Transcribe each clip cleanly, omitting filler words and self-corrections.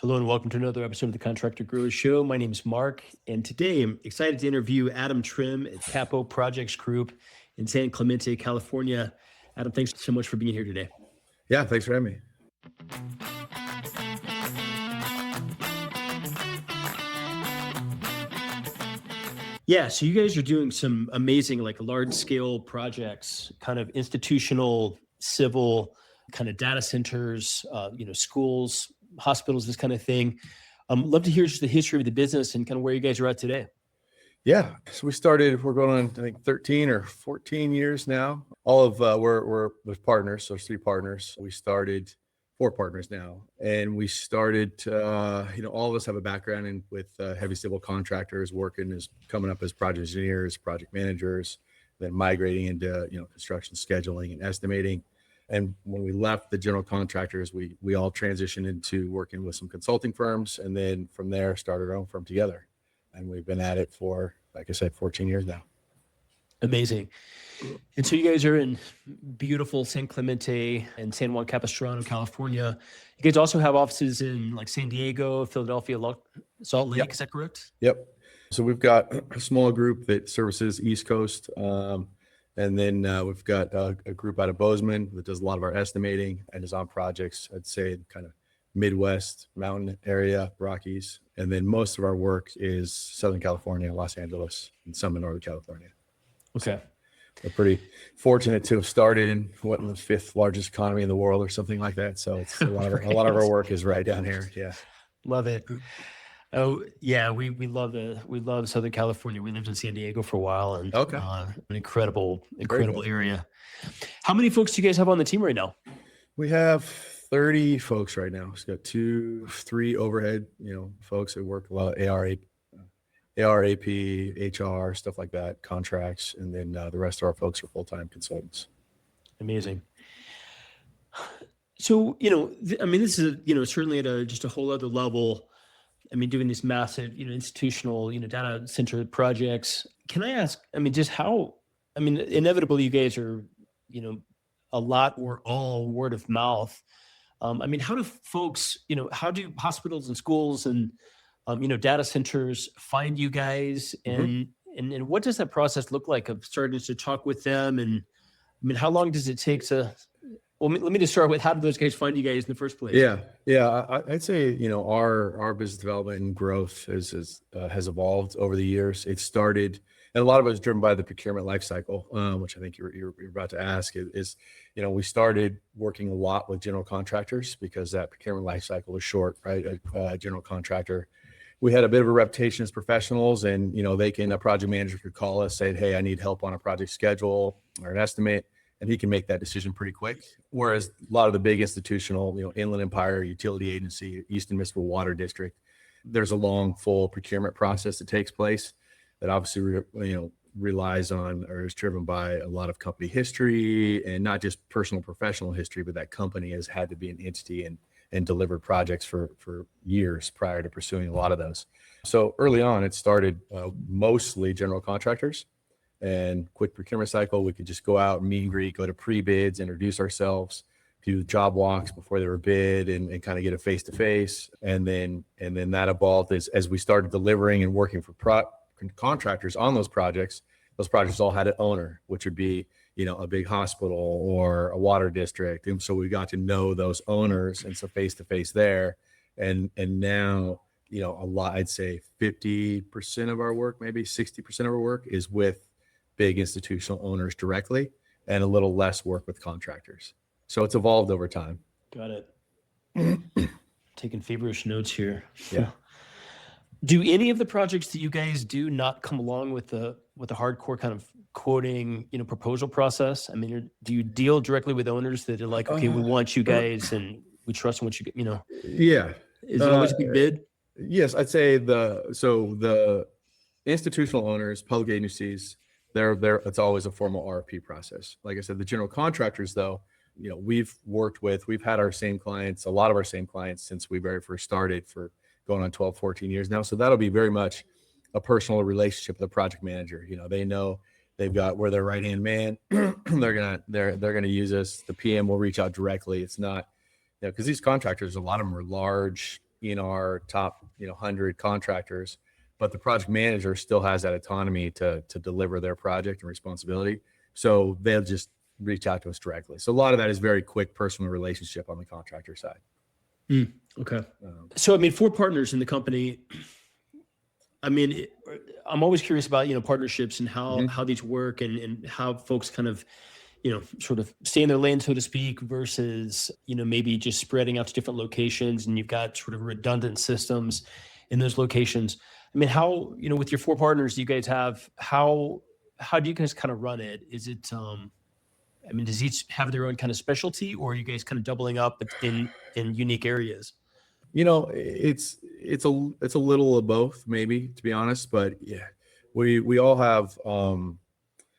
Hello and welcome to another episode of the Contractor Grow Show. My name is Mark, and today I'm excited to interview Adam Trimm at Capo Projects Group in San Clemente, California. Adam, thanks so much for being here today. Yeah, thanks for having me. Yeah, so you guys are doing some amazing, like large-scale projects, kind of institutional, civil, kind of data centers, schools, hospitals, this kind of thing. Love to hear just the history of the business and kind of where you guys are at today. Yeah, so we're going on, I think, 13 or 14 years now. All of we're with partners, so there's 3 partners. We started 4 partners now, and we started. All of us have a background with heavy civil contractors, coming up as project engineers, project managers, then migrating into construction scheduling and estimating. And when we left the general contractors, we all transitioned into working with some consulting firms, and then from there started our own firm together. And we've been at it for, like I said, 14 years now. Amazing. And so you guys are in beautiful San Clemente and San Juan Capistrano, California. You guys also have offices in like San Diego, Philadelphia, Salt Lake. Yep. Is that correct? Yep. So we've got a small group that services East Coast. And then we've got a group out of Bozeman that does a lot of our estimating and is on projects, I'd say, kind of Midwest, mountain area, Rockies. And then most of our work is Southern California, Los Angeles, and some in Northern California. Okay. So we're pretty fortunate to have started in the 5th largest economy in the world or something like that. So it's a lot of our work is right down here. Yeah. Love it. Oh yeah, we love Southern California. We lived in San Diego for a while, and okay. An incredible area. How many folks do you guys have on the team right now? We have 30 folks right now. We've got 2-3 overhead, folks that work a lot of AR, AP, HR, stuff like that, contracts, and then the rest of our folks are full-time consultants. Amazing. So this is certainly at just a whole other level. Doing these massive, institutional, data center projects. Can I ask, just how, inevitably you guys are, a lot or all word of mouth. How do folks, how do hospitals and schools and, data centers find you guys? And, and what does that process look like of starting to talk with them? And how long does it take to, well, let me just start with, how did those guys find you guys in the first place? Yeah. I'd say, our business development and growth has evolved over the years. It started, and a lot of it was driven by the procurement life cycle, which I think you're about to ask is, we started working a lot with general contractors because that procurement life cycle was short, right? A general contractor, we had a bit of a reputation as professionals, and, a project manager could call us, say, hey, I need help on a project schedule or an estimate. And he can make that decision pretty quick. Whereas a lot of the big institutional, Inland Empire, utility agency, Eastern Municipal Water District, there's a long, full procurement process that takes place that obviously, relies on or is driven by a lot of company history and not just personal professional history, but that company has had to be an entity and delivered projects for years prior to pursuing a lot of those. So early on, it started mostly general contractors. And quick procurement cycle, we could just go out, meet and greet, go to pre-bids, introduce ourselves, do job walks before they were bid, and kind of get a face-to-face. And then that evolved as we started delivering and working for contractors on those projects. Those projects all had an owner, which would be, a big hospital or a water district. And so we got to know those owners, and so face-to-face there. And now, a lot, I'd say 50% of our work, maybe 60% of our work is with big institutional owners directly, and a little less work with contractors. So it's evolved over time. Got it. Taking feverish notes here. Yeah. Do any of the projects that you guys do not come along with the hardcore kind of quoting, proposal process? Do you deal directly with owners that are like, okay, we want you guys and we trust what you get, Yeah. Is it always a big bid? Yes, I'd say the institutional owners, public agencies, it's always a formal RFP process. Like I said, the general contractors, though, we've had our same clients, a lot of our same clients since we very first started, for going on 12, 14 years now. So that'll be very much a personal relationship with the project manager. They know we're their right-hand man. they're gonna use us. The PM will reach out directly. It's not, because these contractors, a lot of them are large, in our top 100 contractors, but the project manager still has that autonomy to deliver their project and responsibility. So they'll just reach out to us directly. So a lot of that is very quick personal relationship on the contractor side. Okay. So, I mean, 4 partners in the company. I mean, I'm always curious about, partnerships and how these work and how folks kind of, sort of stay in their lane, so to speak, versus, maybe just spreading out to different locations and you've got sort of redundant systems in those locations. I mean, how, with your 4 partners you guys have, how do you guys kind of run it? Is it, I mean, does each have their own kind of specialty, or are you guys kind of doubling up in unique areas? It's a little of both, maybe, to be honest, but yeah, we all have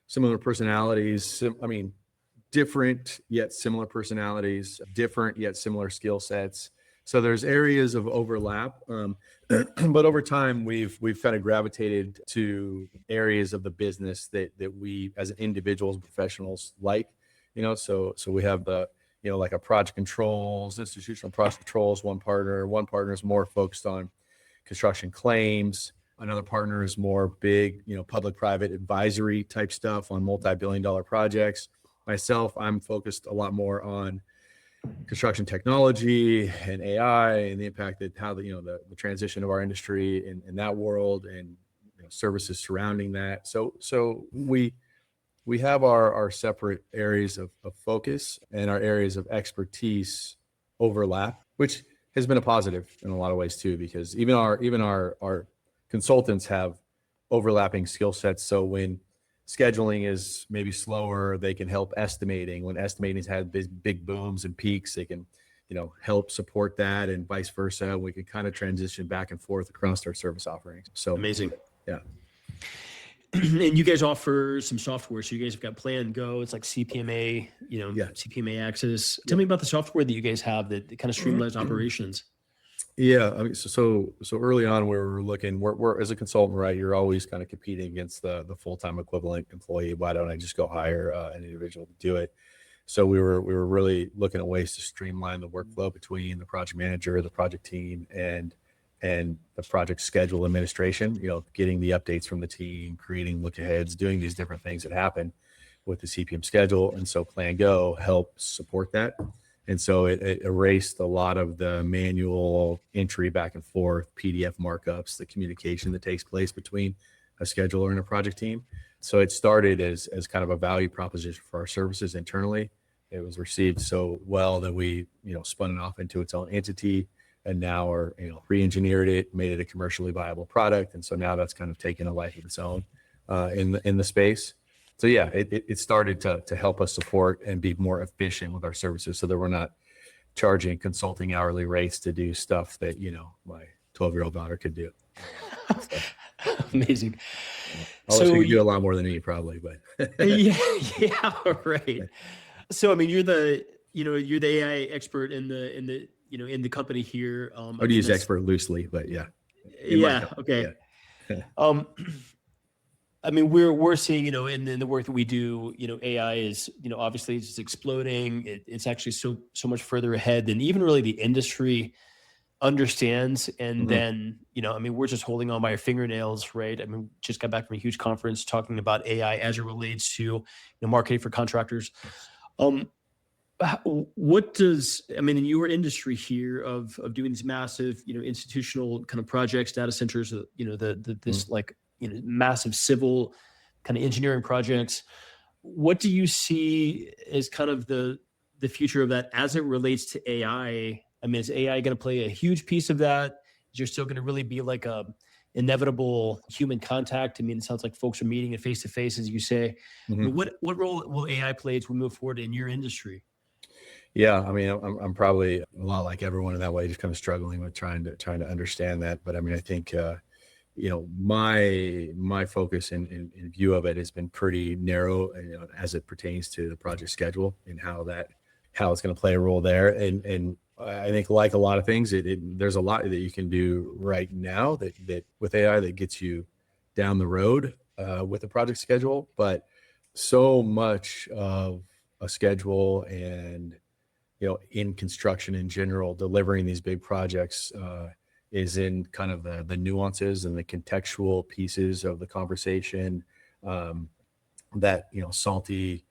similar personalities. I mean, different yet similar personalities, different yet similar skill sets. So there's areas of overlap, but over time we've kind of gravitated to areas of the business that we as individuals and professionals like. So we have the like a project controls, institutional project controls. One partner is more focused on construction claims. Another partner is more big, public-private advisory type stuff on multi-billion-dollar projects. Myself, I'm focused a lot more on construction technology and AI and the impact that how the transition of our industry in that world and services surrounding that. So we have our separate areas of focus, and our areas of expertise overlap, which has been a positive in a lot of ways too, because even our consultants have overlapping skill sets. So when scheduling is maybe slower, they can help estimating. When estimating's had big booms and peaks, they can help support that, and vice versa. We can kind of transition back and forth across our service offerings. So Amazing. Yeah. And you guys offer some software. So you guys have got PlanGo. It's like CPMA, Yeah. CPMA Access. Tell me about the software that you guys have that kind of streamlines operations. Yeah, I mean, so early on, we were looking. We're as a consultant, right? You're always kind of competing against the full-time equivalent employee. Why don't I just go hire an individual to do it? So we were really looking at ways to streamline the workflow between the project manager, the project team, and the project schedule administration. Getting the updates from the team, creating look-aheads, doing these different things that happen with the CPM schedule. And so PlanGo helps support that. And so it erased a lot of the manual entry back and forth, PDF markups, the communication that takes place between a scheduler and a project team. So it started as kind of a value proposition for our services internally. It was received so well that we, spun it off into its own entity, and now are, re-engineered it, made it a commercially viable product. And so now that's kind of taken a life of its own in the space. So yeah, it started to help us support and be more efficient with our services, so that we're not charging consulting hourly rates to do stuff that, my 12-year-old daughter could do. Amazing. So you do a lot more than me probably, but yeah, right. So, I mean, you're the AI expert in the company here. I would use expert loosely, but yeah. Yeah. Okay. Yeah. I mean, we're seeing, in the work that we do, AI is, obviously it's exploding. It's actually so much further ahead than even really the industry understands. And then, I mean, we're just holding on by our fingernails, right? I mean, just got back from a huge conference talking about AI as it relates to marketing for contractors. What does, I mean, in your industry here of doing these massive, institutional kind of projects, data centers, this like, massive civil kind of engineering projects, what do you see as kind of the future of that as it relates to AI? I mean, is AI going to play a huge piece of that? Is there still going to really be like a inevitable human contact? I mean, it sounds like folks are meeting it face to face, as you say. I mean, what role will AI play as we move forward in your industry? Yeah, I mean, I'm probably a lot like everyone in that way, just kind of struggling with trying to understand that. But I mean, I think my focus and view of it has been pretty narrow, as it pertains to the project schedule and how it's going to play a role there. And I think, like a lot of things, there's a lot that you can do right now that with AI that gets you down the road with a project schedule. But so much of a schedule and in construction in general, delivering these big projects, is in kind of the nuances and the contextual pieces of the conversation, that, salty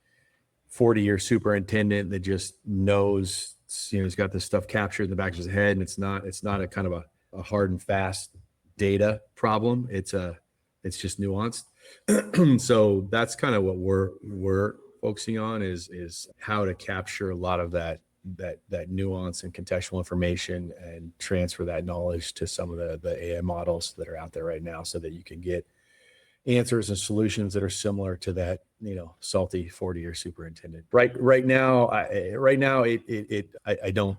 40-year superintendent that just knows, he's got this stuff captured in the back of his head, and it's not a kind of a hard and fast data problem. It's just nuanced. So that's kind of what we're focusing on is how to capture a lot of that nuance and contextual information and transfer that knowledge to some of the AI models that are out there right now, so that you can get answers and solutions that are similar to that, salty 40-year superintendent. Right now, I don't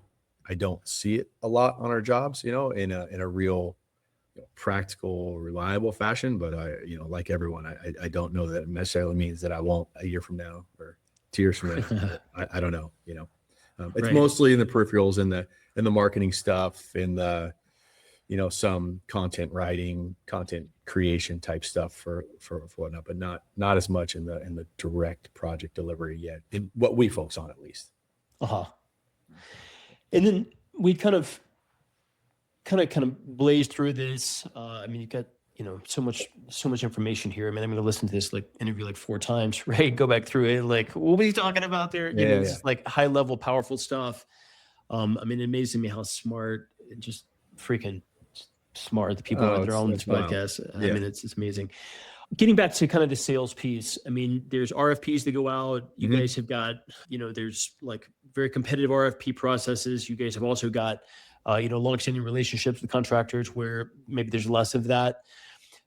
see it a lot on our jobs, in a real practical, reliable fashion. But like everyone, I don't know that it necessarily means that I won't a year from now or 2 years from now. I don't know. It's Right. mostly in the peripherals, in the marketing stuff, in the some content writing, content creation type stuff for whatnot, but not as much in the direct project delivery yet, in what we focus on at least. And then we kind of blazed through this. I mean, you've got so much information here. I mean, I'm going to listen to this interview 4 times, right? Go back through it. What are you talking about there? This is high level, powerful stuff. I mean, it amazes me how smart, just freaking smart the people that are on this podcast. I mean, it's amazing. Getting back to kind of the sales piece, I mean, there's RFPs that go out. You guys have got, there's very competitive RFP processes. You guys have also got, longstanding relationships with contractors where maybe there's less of that.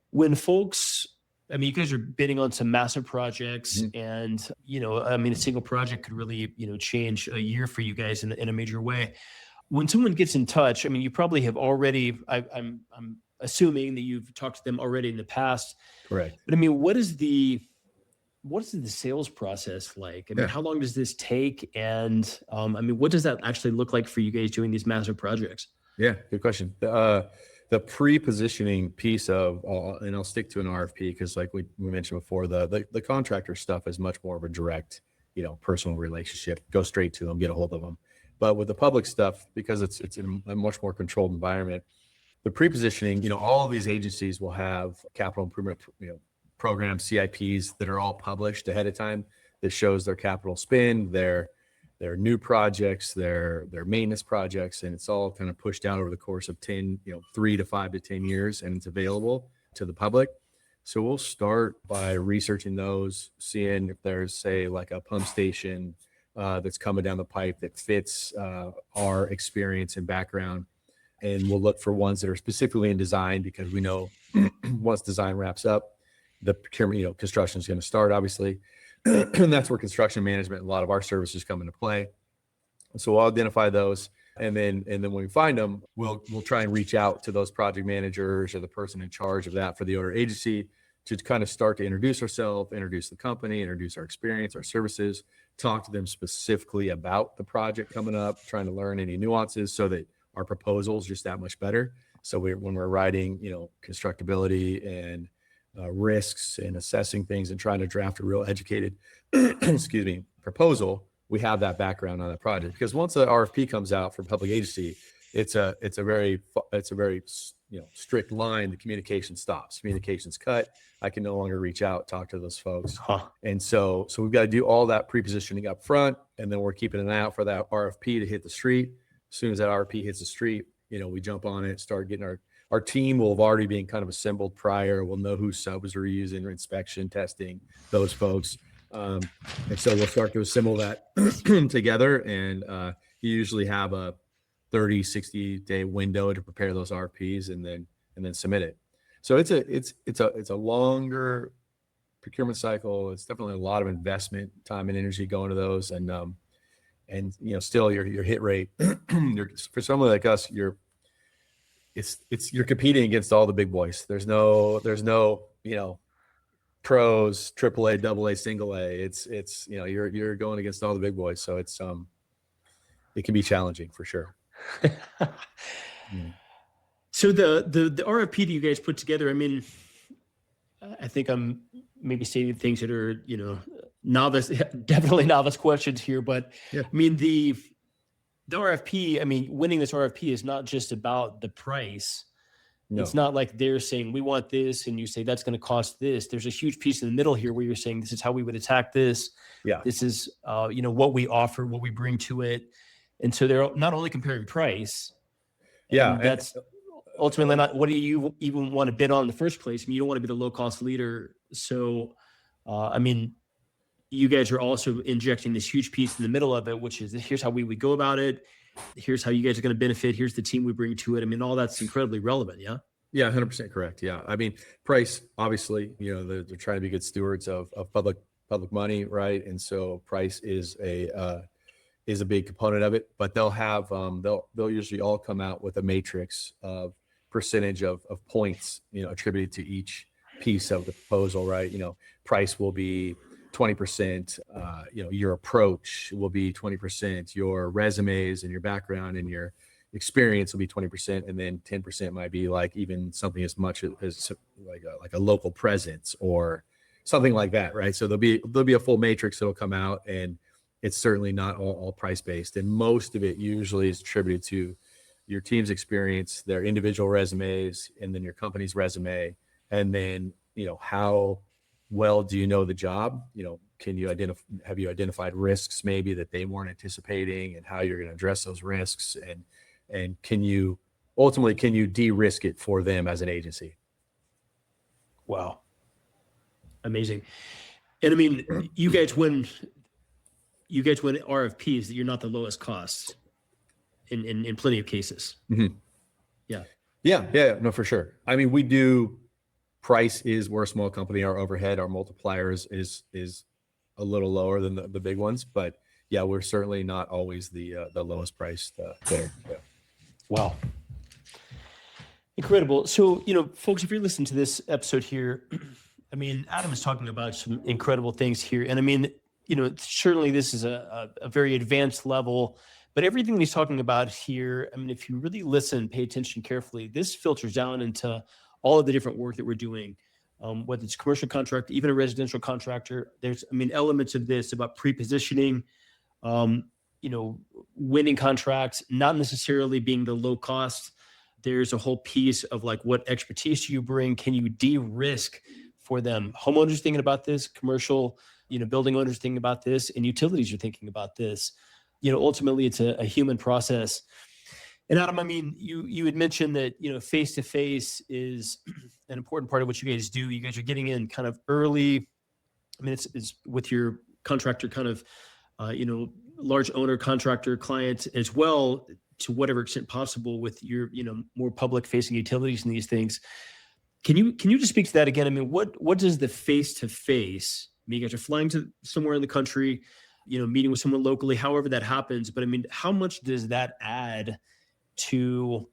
When folks, I mean, you guys are bidding on some massive projects, and I mean, a single project could really, change a year for you guys in a major way. When someone gets in touch, I mean, you probably have already. I'm assuming that you've talked to them already in the past. Correct. But I mean, what is the sales process like? I mean, how long does this take? And I mean, what does that actually look like for you guys doing these massive projects? Yeah, good question. The pre-positioning piece of, and I'll stick to an RFP because, like we mentioned before, the contractor stuff is much more of a direct, personal relationship. Go straight to them, get a hold of them. But with the public stuff, because it's in a much more controlled environment, the pre-positioning, all of these agencies will have capital improvement, programs, CIPs that are all published ahead of time that shows their capital spend, their new projects, their maintenance projects, and it's all kind of pushed out over the course of 3 to 5 to 10 years, and it's available to the public. So we'll start by researching those, seeing if there's, say, like a pump station that's coming down the pipe that fits our experience and background. And we'll look for ones that are specifically in design, because we know once design wraps up, the procurement, construction is going to start, obviously. And that's where construction management and a lot of our services come into play. And so we'll identify those. And then when we find them, we'll try and reach out to those project managers or the person in charge of that for the owner agency to kind of start to introduce ourselves, introduce the company, introduce our experience, our services, talk to them specifically about the project coming up, trying to learn any nuances so that our proposal is just that much better. So when we're writing, constructability and risks and assessing things and trying to draft a real educated, proposal, we have that background on that project. Because once the RFP comes out for public agency, it's a very strict line. The communication stops, communication's cut. I can no longer reach out, talk to those folks. And so we've got to do all that pre-positioning up front, and then we're keeping an eye out for that RFP to hit the street. As soon as that RFP hits the street, we jump on it, start getting our team will have already been kind of assembled prior. We'll know who subs we're using, inspection, testing, those folks. And so we'll start to assemble that together. And you usually have a 30, 60-day window to prepare those RFPs and then submit it. So it's a longer procurement cycle. It's definitely a lot of investment, time and energy going to those. And still your hit rate, for someone like us, you're competing against all the big boys. There's no pros, AAA, AA, single A. It's you're going against all the big boys. So it can be challenging for sure. So the RFP that you guys put together, I mean, I think I'm maybe stating things that are, definitely novice questions here, but yeah. I mean, the RFP, I mean, winning this RFP is not just about the price. It's No. not like they're saying, we want this, and you say, that's going to cost this. There's a huge piece in the middle here where you're saying, this is how we would attack this. Yeah. This is, what we offer, what we bring to it. And so they're not only comparing price. Yeah. And that's ultimately not what do you even want to bid on in the first place. I mean, you don't want to be the low cost leader. So, you guys are also injecting this huge piece in the middle of it, which is here's how we would go about it. Here's how you guys are going to benefit. Here's the team we bring to it. I mean, all that's incredibly relevant. Yeah. Yeah. 100% correct. Yeah. I mean, price, obviously, they're trying to be good stewards of public money. Right. And so price is a big component of it, but they'll have, they'll usually all come out with a matrix of percentage of points, attributed to each piece of the proposal. Right. Price will be 20%, your approach will be 20%, your resumes and your background and your experience will be 20%, and then 10% might be like even something as much as like a local presence or something like that, right? So there'll be a full matrix that'll come out, and it's certainly not all price based, and most of it usually is attributed to your team's experience, their individual resumes, and then your company's resume, and then how well do you know the job? Can you have you identified risks maybe that they weren't anticipating, and how you're going to address those risks, and can you de-risk it for them as an agency? Wow. Amazing. And I mean, you guys win RFPs that you're not the lowest cost in plenty of cases. Mm-hmm. Yeah. Yeah. No, for sure. I mean, we're a small company. Our overhead, our multipliers is a little lower than the big ones, but yeah, we're certainly not always the lowest priced there. Yeah. Wow. Incredible. So, folks, if you're listening to this episode here, I mean, Adam is talking about some incredible things here. And I mean, certainly this is a very advanced level, but everything he's talking about here, I mean, if you really listen, pay attention carefully, this filters down into all of the different work that we're doing, whether it's commercial contractor, even a residential contractor. There's, elements of this about pre-positioning, winning contracts, not necessarily being the low cost. There's a whole piece of like, what expertise do you bring? Can you de-risk for them? Homeowners thinking about this, commercial, building owners thinking about this, and utilities are thinking about this. Ultimately it's a human process. And Adam, I mean, you had mentioned that, face-to-face is an important part of what you guys do. You guys are getting in kind of early. I mean, it's with your contractor kind of, large owner contractor clients as well, to whatever extent possible with your, more public facing utilities and these things. Can you just speak to that again? I mean, what does the face-to-face, I mean, you guys are flying to somewhere in the country, meeting with someone locally, however that happens. But I mean, how much does that add to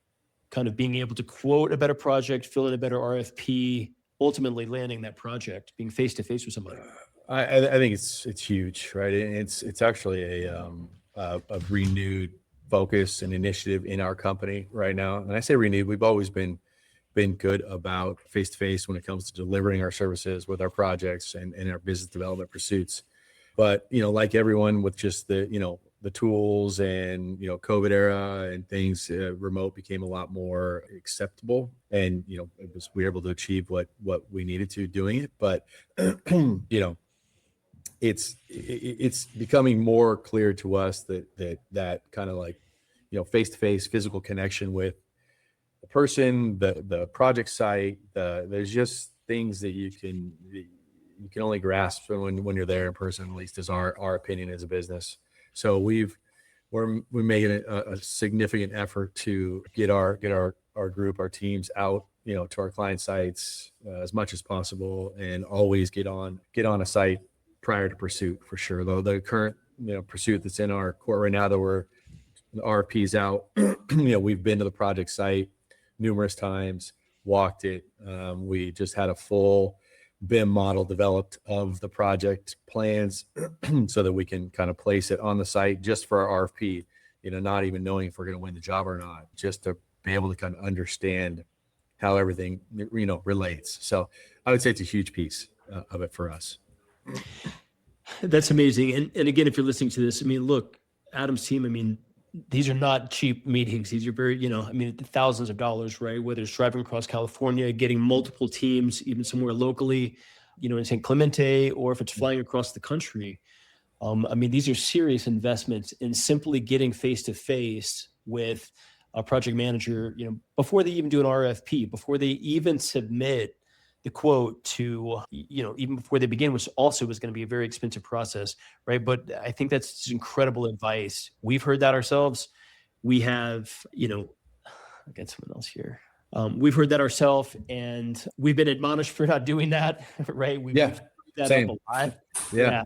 kind of being able to quote a better project, fill in a better RFP, ultimately landing that project, being face-to-face with somebody? I think it's huge, right? And it's actually a renewed focus and initiative in our company right now. And I say renewed, we've always been good about face-to-face when it comes to delivering our services with our projects and our business development pursuits. But, like everyone with just the tools and, COVID era and things, remote became a lot more acceptable, and, we were able to achieve what we needed to doing it. But, it's becoming more clear to us that kind of like, face-to-face physical connection with the person, the project site, there's just things that you can only grasp when you're there in person, at least is our opinion as a business. So we're making a significant effort to get our group, our teams out, to our client sites as much as possible, and always get on a site prior to pursuit, for sure. Though the current pursuit that's in our court right now, that we're the RFPs out, we've been to the project site numerous times, walked it. We just had a full BIM model developed of the project plans so that we can kind of place it on the site just for our RFP, not even knowing if we're going to win the job or not, just to be able to kind of understand how everything, relates. So I would say it's a huge piece of it for us. That's amazing. And again, if you're listening to this, I mean, look, Adam's team, I mean, these are not cheap meetings. These are very, I mean, thousands of dollars, right? Whether it's driving across California, getting multiple teams, even somewhere locally, in San Clemente, or if it's flying across the country. I mean, these are serious investments in simply getting face to face with a project manager, before they even do an RFP, before they even submit the quote to, even before they begin, which also is going to be a very expensive process, right? But I think that's just incredible advice. We've heard that ourselves. We have, I'll get someone else here. We've heard that ourselves, and we've been admonished for not doing that, right? We've Yeah, screwed that same. up a lot. Yeah.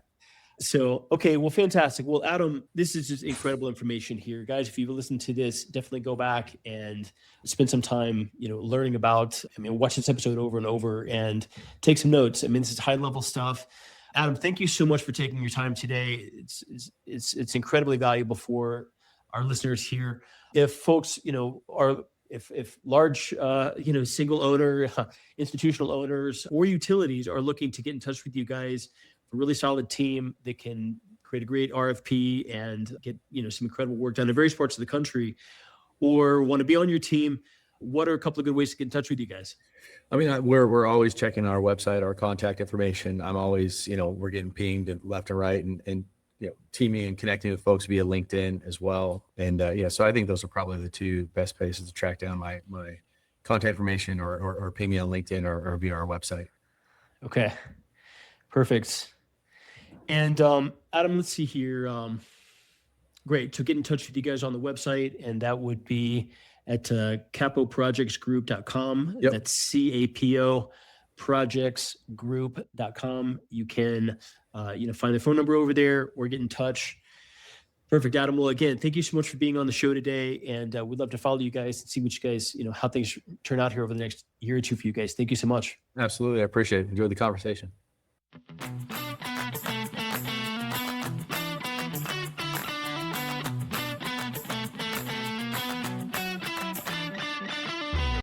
So, okay, well, fantastic. Well, Adam, this is just incredible information here. Guys, if you've listened to this, definitely go back and spend some time, learning about, watch this episode over and over and take some notes. I mean, this is high level stuff. Adam, thank you so much for taking your time today. It's incredibly valuable for our listeners here. If folks, if large, single owner, institutional owners or utilities are looking to get in touch with you guys, a really solid team that can create a great RFP and get, some incredible work done in various parts of the country, or want to be on your team, what are a couple of good ways to get in touch with you guys? I mean, we're always checking our website, our contact information. I'm always, we're getting pinged left and right, and teaming and connecting with folks via LinkedIn as well. And so I think those are probably the two best places to track down my contact information, or ping me on LinkedIn or via our website. Okay, perfect. And Adam, let's see here. Great. To get in touch with you guys on the website, and that would be at capoprojectsgroup.com. Yep. That's CAPO projectsgroup.com. You can, find the phone number over there or get in touch. Perfect, Adam. Well, again, thank you so much for being on the show today. And we'd love to follow you guys and see what you guys, how things turn out here over the next year or two for you guys. Thank you so much. Absolutely. I appreciate it. Enjoyed the conversation.